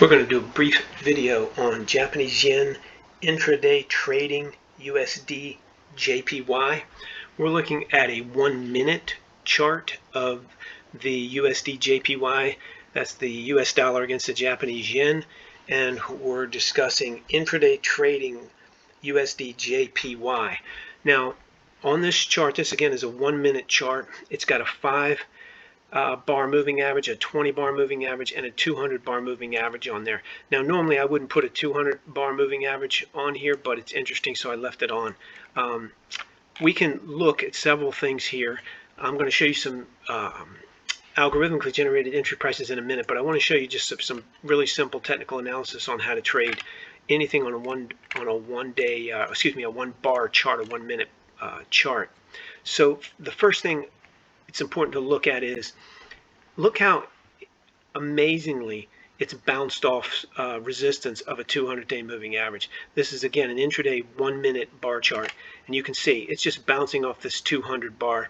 We're going to do a brief video on Japanese yen intraday trading USDJPY. We're looking at a 1-minute chart of the USDJPY. That's the US dollar against the Japanese yen. And we're discussing intraday trading USDJPY. Now, on this chart, this again is a 1-minute chart. It's got a 5 bar moving average, a 20 bar moving average, and a 200 bar moving average on there. Now normally I wouldn't put a 200 bar moving average on here, but it's interesting, so I left it on. We can look at several things here. I'm going to show you some algorithmically generated entry prices in a minute, but I want to show you just some really simple technical analysis on how to trade anything on a one bar chart, a 1-minute chart. So the first thing it's important to look at is, look how amazingly it's bounced off resistance of a 200-day moving average. This is again an intraday 1-minute bar chart, and you can see it's just bouncing off this 200 bar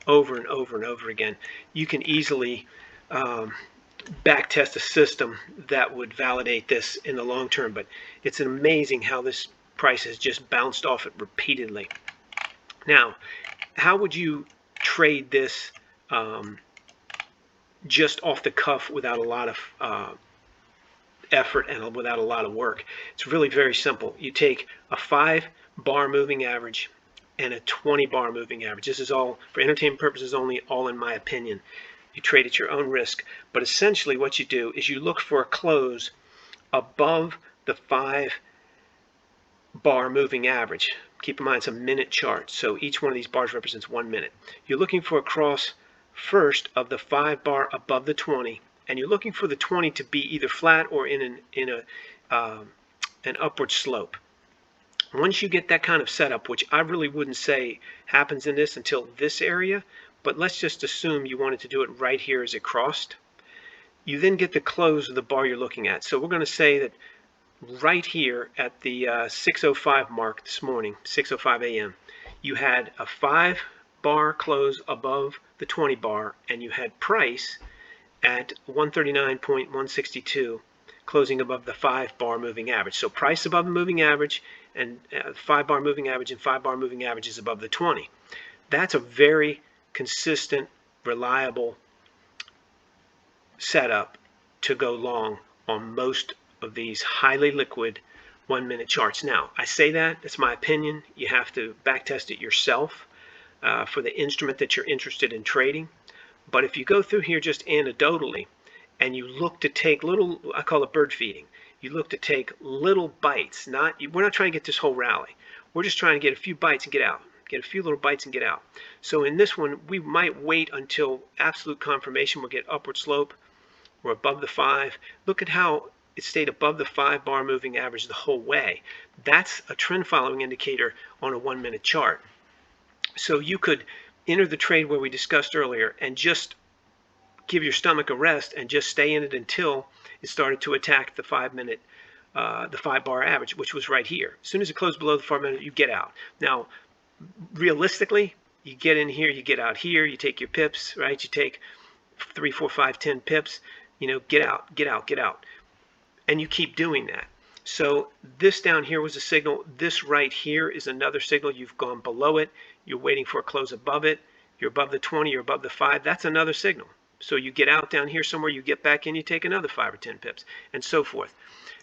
over and over and over again. You can easily back test a system that would validate this in the long term, but it's amazing how this price has just bounced off it repeatedly. Now, how would you trade this just off the cuff without a lot of effort and without a lot of work? It's really very simple. You take a 5 bar moving average and a 20 bar moving average. This is all for entertainment purposes only, all in my opinion. You trade at your own risk, but essentially what you do is you look for a close above the 5 bar moving average. Keep in mind it's a minute chart, so each one of these bars represents 1 minute. You're looking for a cross first of the 5 bar above the 20, and you're looking for the 20 to be either flat or in an upward slope. Once you get that kind of setup, which I really wouldn't say happens in this until this area, but let's just assume you wanted to do it right here as it crossed, you then get the close of the bar you're looking at. So we're going to say that right here at the 6:05 mark this morning, 6:05 a.m., you had a 5 bar close above the 20 bar, and you had price at 139.162 closing above the 5 bar moving average. So price above the moving average, and 5 bar moving average and 5 bar moving average is above the 20. That's a very consistent, reliable setup to go long on most of these highly liquid 1-minute charts. Now, I say that's my opinion. You have to backtest it yourself for the instrument that you're interested in trading. But if you go through here just anecdotally and you look to take little, I call it bird feeding, you look to take little bites. We're not trying to get this whole rally. We're just trying to get a few bites and get out. Get a few little bites and get out. So in this one, we might wait until absolute confirmation. We'll get upward slope. We're above the 5. Look at how it stayed above the 5 bar moving average the whole way. That's a trend following indicator on a 1-minute chart. So you could enter the trade where we discussed earlier and just give your stomach a rest and just stay in it until it started to attack the 5 bar average, which was right here. As soon as it closed below the 5 minute, you get out. Now, realistically, you get in here, you get out here, you take your pips, right? You take 3, 4, 5, 10 pips, get out, get out, get out. And you keep doing that. So this down here was a signal. This right here is another signal. You've gone below it. You're waiting for a close above it. You're above the 20. You're above the 5. That's another signal. So you get out down here somewhere. You get back in. You take another 5 or 10 pips, and so forth.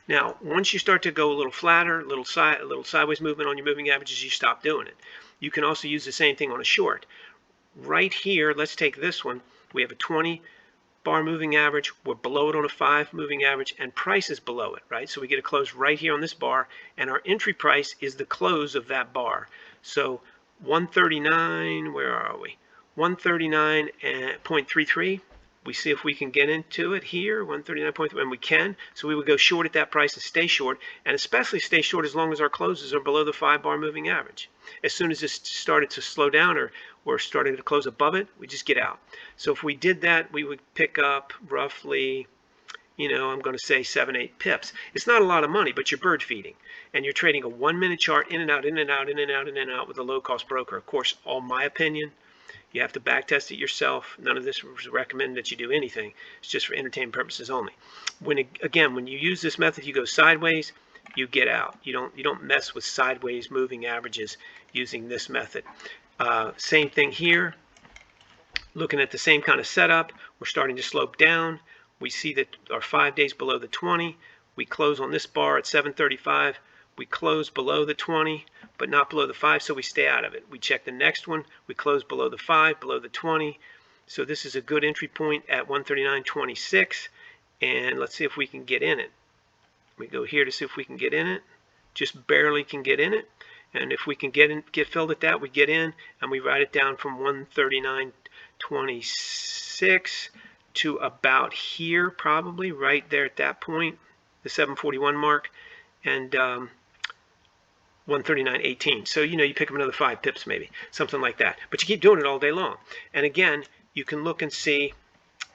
Now, once you start to go a little flatter, a little sideways movement on your moving averages, you stop doing it. You can also use the same thing on a short. Right here, let's take this one. We have a 20 bar moving average, we're below it on a 5 moving average, and price is below it, right? So we get a close right here on this bar, and our entry price is the close of that bar. So 139, where are we? 139.33. We see if we can get into it here, 139.3, and we can. So we would go short at that price and stay short, and especially stay short as long as our closes are below the 5 bar moving average. As soon as this started to slow down or started to close above it, we just get out. So if we did that, we would pick up roughly, I'm going to say 7, 8 pips. It's not a lot of money, but you're bird feeding, and you're trading a 1-minute chart in and out, in and out, in and out, in and out with a low-cost broker. Of course, all my opinion. You have to back test it yourself. None of this was recommended that you do anything. It's just for entertainment purposes only. Again, when you use this method, you go sideways, you get out. You don't mess with sideways moving averages using this method. Same thing here. Looking at the same kind of setup, we're starting to slope down. We see that our 5 days below the 20. We close on this bar at 735. We close below the 20, but not below the 5, so we stay out of it. We check the next one. We close below the 5, below the 20. So this is a good entry point at 139.26, and let's see if we can get in it. We go here to see if we can get in it. Just barely can get in it, and if we can get filled at that, we get in, and we write it down from 139.26 to about here, probably right there at that point, the 741 mark, and 139.18. So you pick up another 5 pips maybe, something like that. But you keep doing it all day long. And again, you can look and see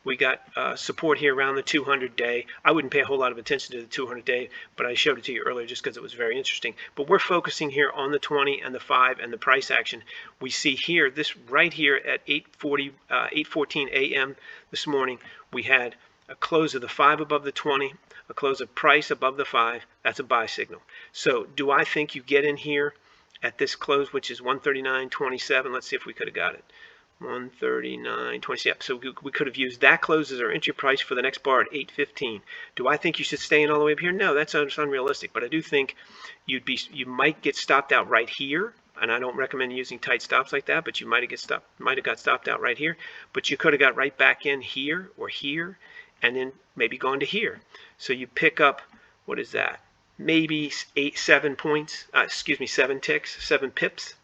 we got support here around the 200-day. I wouldn't pay a whole lot of attention to the 200-day, but I showed it to you earlier just because it was very interesting. But we're focusing here on the 20 and the 5 and the price action. We see here, this right here at 8:14 a.m. this morning, we had a close of the 5 above the 20, a close of price above the 5. That's a buy signal. So do I think you get in here at this close, which is 139.27? Let's see if we could have got it. 139.27. So we could have used that close as our entry price for the next bar at 8:15. Do I think you should stay in all the way up here? No, that's unrealistic. But I do think you might get stopped out right here, and I don't recommend using tight stops like that. But you might have got stopped out right here. But you could have got right back in here or here, and then maybe gone to here. So you pick up, what is that? Maybe 7 points. 7 ticks, 7 pips,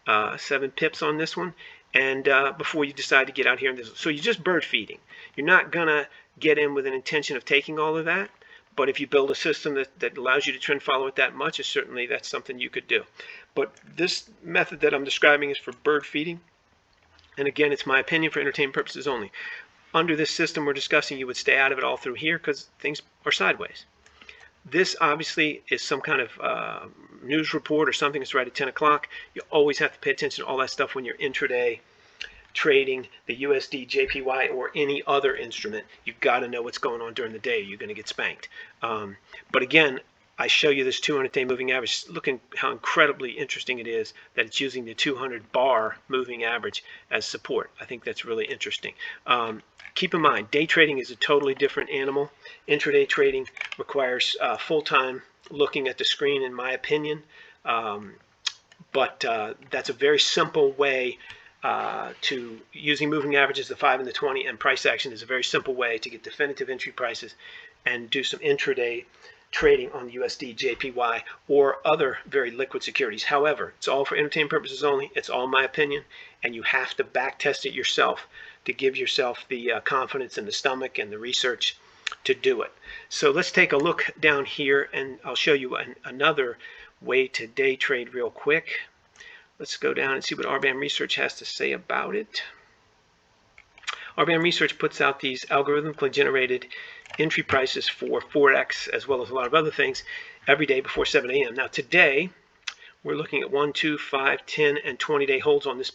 7 pips on this one. And before you decide to get out here, so you're just bird feeding. You're not gonna get in with an intention of taking all of that, but if you build a system that allows you to trend follow it that much, that's something you could do. But this method that I'm describing is for bird feeding, and again, it's my opinion for entertainment purposes only. Under this system we're discussing, you would stay out of it all through here because things are sideways. This obviously is some kind of news report or something that's right at 10 o'clock. You always have to pay attention to all that stuff when you're intraday trading the USDJPY or any other instrument. You've got to know what's going on during the day. You're going to get spanked. But again, I show you this 200-day moving average. Look at how incredibly interesting it is that it's using the 200-bar moving average as support. I think that's really interesting. Keep in mind, day trading is a totally different animal. Intraday trading requires full-time looking at the screen, in my opinion. But that's a very simple way to using moving averages, the 5 and the 20, and price action is a very simple way to get definitive entry prices and do some intraday trading on USDJPY or other very liquid securities. However, it's all for entertainment purposes only. It's all my opinion, and you have to back test it yourself to give yourself the confidence in the stomach and the research to do it. So let's take a look down here, and I'll show you another way to day trade real quick. Let's go down and see what RBAM Research has to say about it. RBAM Research puts out these algorithmically generated entry prices for forex as well as a lot of other things every day before 7 a.m. Now today we're looking at 1, 2, 5, 10, and 20-day holds on this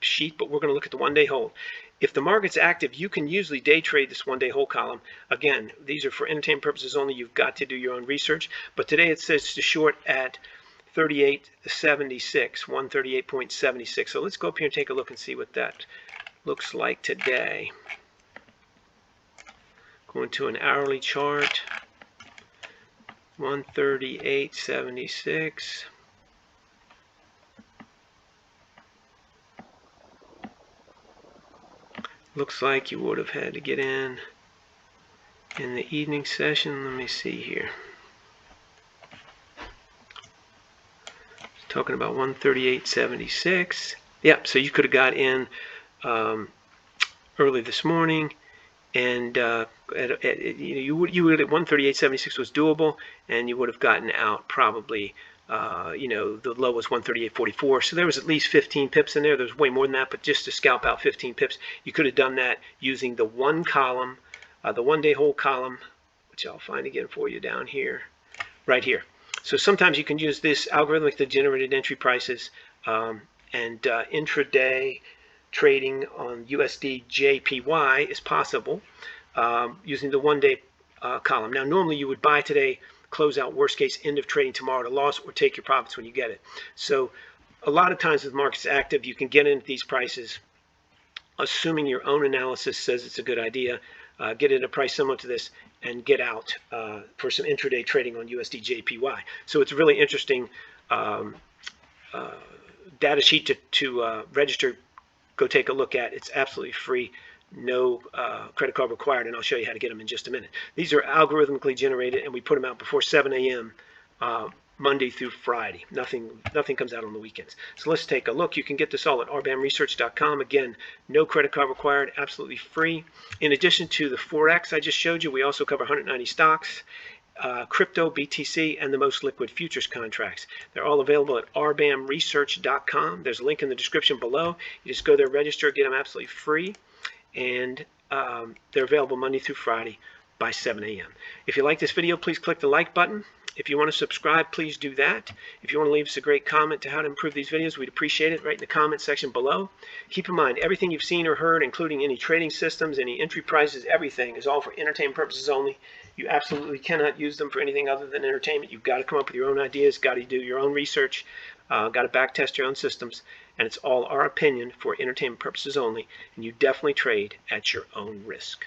sheet, but we're going to look at the 1-day hold. If the market's active, you can usually day trade this 1-day hold column. Again, these are for entertainment purposes only. You've got to do your own research. But today it says to short at 38.76, 138.76. So let's go up here and take a look and see what that looks like today. Going to an hourly chart, 138.76. Looks like you would have had to get in the evening session. Let me see here. Talking about 138.76. Yep, so you could have got in early this morning, and you would at 138.76 was doable, and you would have gotten out probably. The low was 138.44, so there was at least 15 pips in there. There's way more than that, but just to scalp out 15 pips, you could have done that using the one column, the 1-day hold column, which I'll find again for you down here, right here. So sometimes you can use this algorithmically generated entry prices and intraday trading on USDJPY is possible using the one-day column. Now, normally you would buy today, close out worst case, end of trading tomorrow at a loss, or take your profits when you get it. So a lot of times with markets active, you can get in at these prices, assuming your own analysis says it's a good idea. Get in a price similar to this and get out for some intraday trading on USDJPY. So it's a really interesting data sheet to register. Go take a look at. It's absolutely free, no credit card required, and I'll show you how to get them in just a minute. These are algorithmically generated, and we put them out before 7 a.m. Monday through Friday. Nothing comes out on the weekends. So let's take a look. You can get this all at rbamresearch.com. Again, no credit card required, absolutely free. In addition to the forex I just showed you, we also cover 190 stocks, crypto, BTC, and the most liquid futures contracts. They're all available at rbamresearch.com. There's a link in the description below. You just go there, register, get them absolutely free, and they're available Monday through Friday by 7 a.m. If you like this video, please click the like button. If you want to subscribe, please do that. If you want to leave us a great comment to how to improve these videos, we'd appreciate it right in the comment section below. Keep in mind, everything you've seen or heard, including any trading systems, any entry prices, everything is all for entertainment purposes only. You absolutely cannot use them for anything other than entertainment. You've got to come up with your own ideas, got to do your own research, got to back test your own systems, and it's all our opinion for entertainment purposes only, and you definitely trade at your own risk.